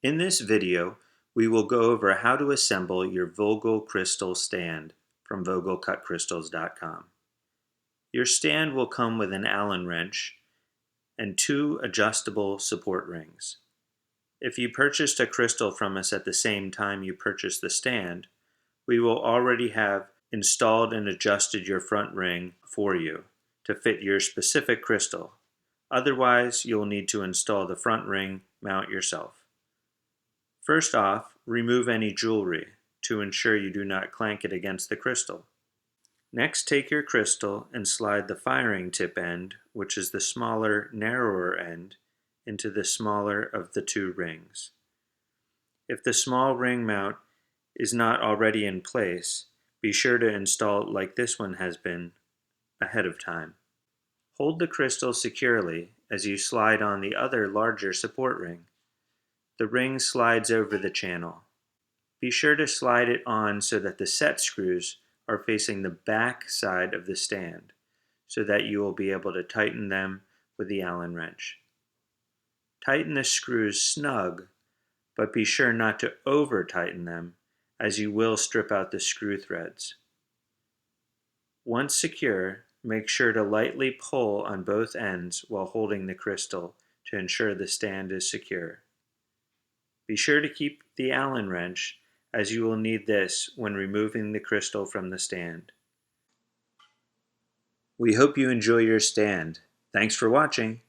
In this video, we will go over how to assemble your Vogel crystal stand from VogelCutCrystals.com. Your stand will come with an Allen wrench and 2 adjustable support rings. If you purchased a crystal from us at the same time you purchased the stand, we will already have installed and adjusted your front ring for you to fit your specific crystal. Otherwise, you'll need to install the front ring mount yourself. First off, remove any jewelry to ensure you do not clank it against the crystal. Next, take your crystal and slide the firing tip end, which is the smaller, narrower end, into the smaller of the 2 rings. If the small ring mount is not already in place, be sure to install it like this one has been ahead of time. Hold the crystal securely as you slide on the other larger support ring. The ring slides over the channel. Be sure to slide it on so that the set screws are facing the back side of the stand, so that you will be able to tighten them with the Allen wrench. Tighten the screws snug, but be sure not to over-tighten them, as you will strip out the screw threads. Once secure, make sure to lightly pull on both ends while holding the crystal to ensure the stand is secure. Be sure to keep the Allen wrench, as you will need this when removing the crystal from the stand. We hope you enjoy your stand. Thanks for watching.